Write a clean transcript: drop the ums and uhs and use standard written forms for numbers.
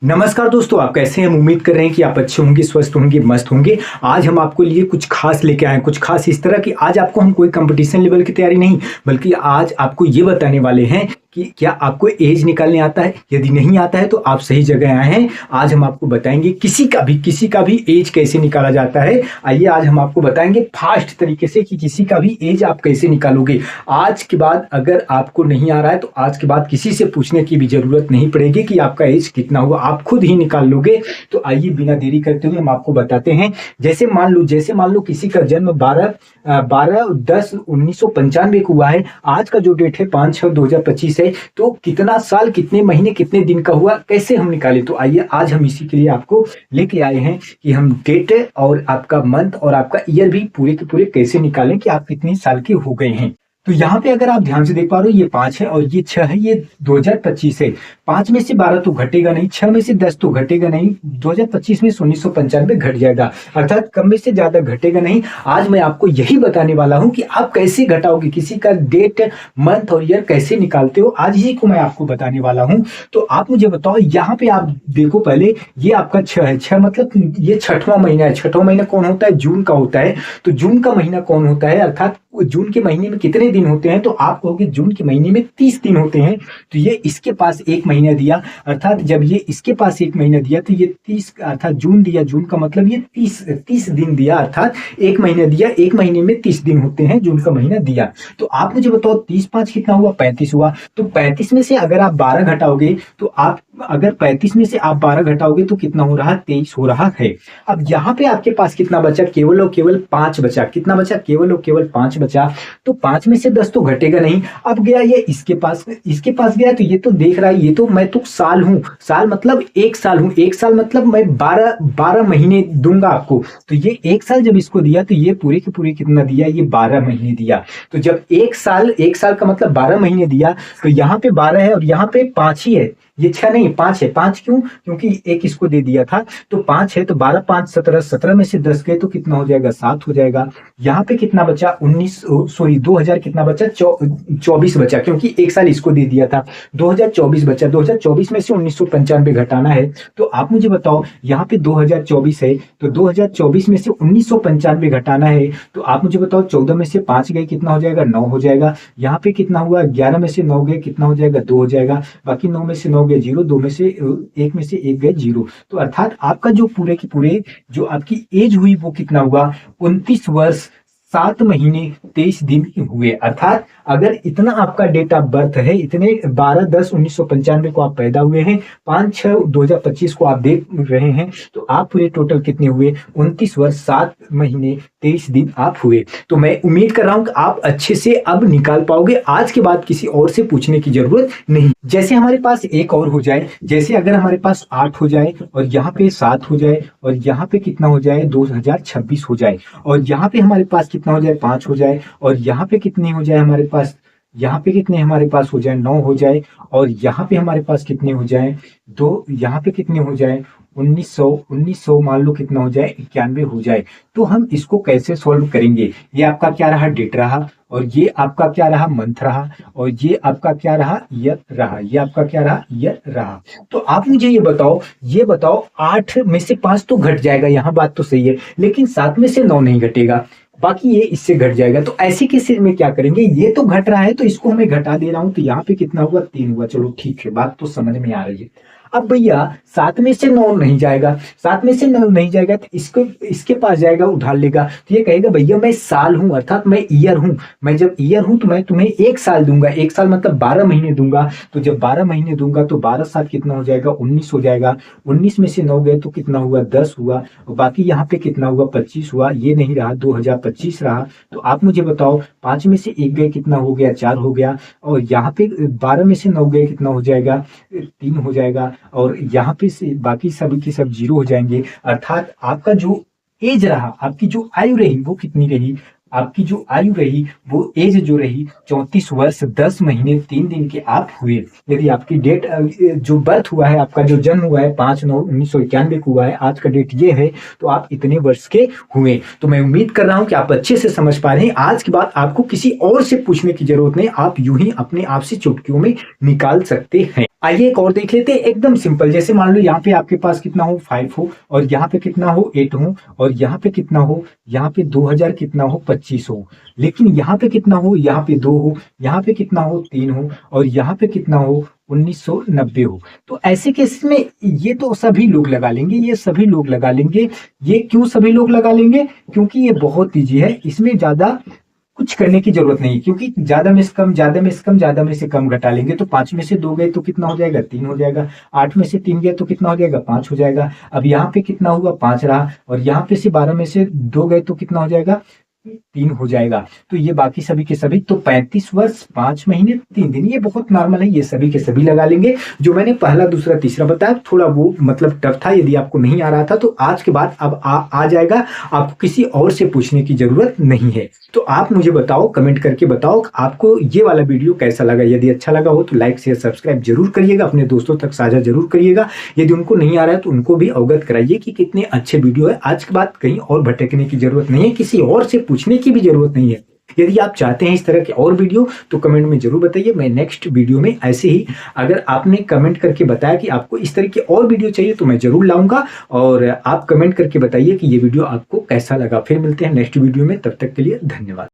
नमस्कार दोस्तों, आप कैसे हैं। हम उम्मीद कर रहे हैं कि आप अच्छे होंगे, स्वस्थ होंगे, मस्त होंगे। आज हम आपको लिए कुछ खास लेके आए हैं, कुछ खास इस तरह की। आज आपको हम कोई कंपटीशन लेवल की तैयारी नहीं, बल्कि आज आपको ये बताने वाले हैं कि क्या आपको एज निकालने आता है। यदि नहीं आता है तो आप सही जगह आए हैं। आज हम आपको बताएंगे किसी का भी एज कैसे निकाला जाता है। आइए आज हम आपको बताएंगे फास्ट तरीके से कि किसी का भी एज आप कैसे निकालोगे। आज के बाद अगर आपको नहीं आ रहा है तो आज के बाद किसी से पूछने की भी जरूरत नहीं पड़ेगी कि आपका एज कितना हुआ, आप खुद ही निकाल लोगे। तो आइए बिना देरी करते हुए हम आपको बताते हैं। जैसे मान लो किसी का जन्म 12/10/1995 को हुआ है। आज का जो डेट है 5/6/2025 है। तो कितना साल, कितने महीने, कितने दिन का हुआ, कैसे हम निकालें। तो आइए आज हम इसी के लिए आपको लेके आए हैं कि हम डेट और आपका मंथ और आपका ईयर भी पूरे के पूरे कैसे निकालें कि आप कितने साल के हो गए हैं। तो यहाँ पे अगर आप ध्यान से देख पा रहे हो, ये 5 है और ये 6 है। ये 2025 है। 5 में से 12 तो घटेगा नहीं, 6 में से 10 तो घटेगा नहीं। 2025 में 1995 घट जाएगा, अर्थात कम में से ज्यादा घटेगा नहीं। आज मैं आपको यही बताने वाला हूं कि आप कैसे घटाओगे, किसी का डेट, मंथ और ईयर कैसे निकालते हो। आज ही को मैं आपको बताने वाला हूं। तो आप मुझे बताओ, यहाँ पे आप देखो पहले, ये आपका 6 है। 6 मतलब ये छठवां महीना है। छठवां महीना कौन होता है? जून का होता है। तो जून का महीना कौन होता है, अर्थात जून के महीने में कितने दिन होते हैं? तो आप कहोगे जून के महीने में 30 दिन होते हैं। तो ये इसके पास एक महीना दिया, अर्थात जब ये इसके पास एक महीना दिया तो ये 30, अर्थात जून दिया। जून का मतलब ये 30 दिन दिया, अर्थात एक महीना दिया। एक महीने में 30 दिन होते हैं, जून का महीना दिया। तो आप मुझे बताओ 30×5 कितना हुआ? 35 हुआ। तो 35 में से अगर आप 12 घटाओगे तो आप, अगर 35 में से आप 12 घटाओगे तो कितना हो रहा है? 23 हो रहा है। अब यहाँ पे आपके पास कितना बचा? केवल और केवल 5 बचा। कितना बचा? केवल और केवल 5 बचा। तो 5 में से 10 तो घटेगा नहीं। अब गया ये इसके पास गया, तो ये तो देख रहा है, ये तो मैं तो साल हूं। साल मतलब 1 साल हूं। 1 साल मतलब मैं 12 महीने दूंगा आपको। तो ये 1 साल जब इसको दिया तो ये पूरे के पूरे कितना दिया? ये 12 महीने दिया। तो जब 1 साल का मतलब 12 महीने दिया, तो यहाँ पे 12 है और यहाँ पे 5 ही है। ये 6 नहीं, 5 है। 5 क्यों? क्योंकि एक इसको दे दिया था। तो 5 है, तो 12 5 17, 17 में से 10 गए तो कितना हो जाएगा? 7 हो जाएगा। यहाँ पे कितना बचा? 2000 कितना बचा? 24 बचा, क्योंकि 1 साल इसको दे दिया था। 2024 बचा। 2024 में से 1995 घटाना है। तो आप मुझे बताओ, यहाँ पे 2024 है, तो 2024 में से 1995 घटाना है। तो आप मुझे बताओ, 14 में से 5 गए कितना हो जाएगा? 9 हो जाएगा। यहाँ पे कितना हुआ? 11 में से 9 गए कितना हो जाएगा? 2 हो जाएगा। बाकी 9 में से 9 गए 0, 2 में से 1 में से 1 गए 0। तो अर्थात आपका जो पूरे के पूरे जो आपकी एज हुई वो कितना हुआ? 29 वर्ष 7 महीने 23 दिन हुए। अर्थात अगर इतना आपका डेट ऑफ बर्थ है, इतने 12/10/1995 को आप पैदा हुए हैं, 5/6/2025 को आप देख रहे हैं, तो आप पूरे टोटल कितने हुए? 29 वर्ष 7 महीने 23 दिन आप हुए। तो मैं उम्मीद कर रहा हूं कि आप अच्छे से अब निकाल पाओगे। आज के बाद किसी और से पूछने की जरूरत नहीं। जैसे हमारे पास एक और हो जाए, जैसे अगर हमारे पास 8 हो जाए और यहाँ पे 7 हो जाए और यहाँ पे कितना हो जाए? 2026 हो जाए। और यहाँ पे हमारे पास कितना हो जाए? 5 हो जाए। और यहाँ पे कितने हो जाए हमारे पास? यहाँ पे कितने हमारे पास हो जाए? 9 हो जाए। और यहाँ पे हमारे पास कितने हो जाए? 2। यहाँ पे कितने हो जाए? 1900 मान लो कितना हो जाए? 91 हो जाए। तो हम इसको कैसे सॉल्व करेंगे? ये आपका क्या रहा? डेट रहा। और ये आपका क्या रहा? मंथ रहा। और ये आपका क्या रहा? ईयर रहा। ये आपका क्या रहा? ईयर रहा। तो आप मुझे ये बताओ 8 में से 5 तो घट जाएगा, यहाँ बात तो सही है, लेकिन 7 में से 9 नहीं घटेगा, बाकी ये इससे घट जाएगा। तो ऐसे केसेस में क्या करेंगे? ये तो घट रहा है तो इसको मैं घटा दे रहा हूं। तो यहाँ पे कितना हुआ? 3 हुआ। चलो ठीक है, बात तो समझ में आ रही है। अब भैया 7 में से 9 नहीं जाएगा। 7 में से 9 नहीं जाएगा तो इसके पास जाएगा, उठा लेगा। तो ये कहेगा भैया मैं साल हूं, अर्थात मैं ईयर हूं। मैं जब ईयर हूं तो मैं तुम्हें 1 साल दूंगा। 1 साल मतलब 12 महीने दूंगा। तो जब 12 महीने दूंगा तो 12 साल कितना हो जाएगा? 19 हो जाएगा। 19 में से 9 गए तो कितना हुआ? 10 हुआ। और बाकी यहाँ पे कितना हुआ? 25 हुआ। ये नहीं रहा, 2025 रहा। तो आप मुझे बताओ, 5 में से 1 गए कितना हो गया? 4 हो गया। और यहाँ पे 12 में से 9 गए कितना हो जाएगा? 3 हो जाएगा। और यहाँ पे से बाकी सभी के सब 0 हो जाएंगे। अर्थात आपका जो एज रहा, आपकी जो आयु रही वो कितनी रही? आपकी जो आयु रही वो एज जो रही 34 वर्ष 10 महीने 3 दिन के आप हुए। यदि आपकी डेट जो बर्थ हुआ है, आपका जो जन्म हुआ है 5/9/1991 को हुआ है, आज का डेट ये है, तो आप इतने वर्ष के हुए। तो मैं उम्मीद कर रहा हूं कि आप अच्छे से समझ पा रहे हैं। आज के बाद आपको किसी और से पूछने की जरूरत नहीं, आप यूं ही अपने आप से चुटकियों में निकाल सकते हैं। आइए एक और देख लेते हैं, एकदम सिंपल। जैसे मान लो यहाँ पे आपके पास कितना हो 5 हो, और यहाँ पे कितना हो 8 हो, और यहाँ पे कितना हो, यहाँ पे 2000 कितना हो 25 हो, लेकिन यहाँ पे कितना हो, यहाँ पे 2 हो, यहाँ पे कितना हो 3 हो, और यहाँ पे कितना हो 1990 हो। तो ऐसे केस में ये तो सभी लोग लगा लेंगे, ये सभी लोग लगा लेंगे। ये क्यों सभी लोग लगा लेंगे? क्योंकि ये बहुत ईजी है, इसमें ज्यादा कुछ करने की जरूरत नहीं है, क्योंकि ज्यादा में से कम, ज्यादा में से कम, ज्यादा में से कम घटा लेंगे तो 5 में से 2 गए तो कितना हो जाएगा 3 हो जाएगा, 8 में से 3 गए तो कितना हो जाएगा 5 हो जाएगा। अब यहाँ पे कितना हुआ 5 रहा, और यहाँ पे से 12 में से 2 गए तो कितना हो जाएगा 3 हो जाएगा। तो ये बाकी सभी के सभी, तो 35 वर्ष 5 महीने 3 दिन, ये बहुत नॉर्मल है, ये सभी के सभी लगा लेंगे। जो मैंने पहला दूसरा तीसरा बताया थोड़ा वो मतलब टफ था, यदि आपको नहीं आ रहा था तो आज के बाद अब आ जाएगा, आपको किसी और से पूछने की जरूरत नहीं है। तो आप मुझे बताओ, कमेंट करके बताओ आपको ये वाला वीडियो कैसा लगा। यदि अच्छा लगा हो तो लाइक शेयर सब्सक्राइब जरूर करिएगा, अपने दोस्तों तक साझा जरूर करिएगा। यदि उनको नहीं आ रहा है तो उनको भी अवगत कराइए कि कितने अच्छे वीडियो है। आज के बाद कहीं और भटकने की जरूरत नहीं है, किसी और से पूछने की भी जरूरत नहीं है। यदि आप चाहते हैं इस तरह के और वीडियो तो कमेंट में जरूर बताइए, मैं नेक्स्ट वीडियो में ऐसे ही, अगर आपने कमेंट करके बताया कि आपको इस तरह के और वीडियो चाहिए तो मैं जरूर लाऊंगा। और आप कमेंट करके बताइए कि ये वीडियो आपको कैसा लगा। फिर मिलते हैं नेक्स्ट वीडियो में, तब तक के लिए धन्यवाद।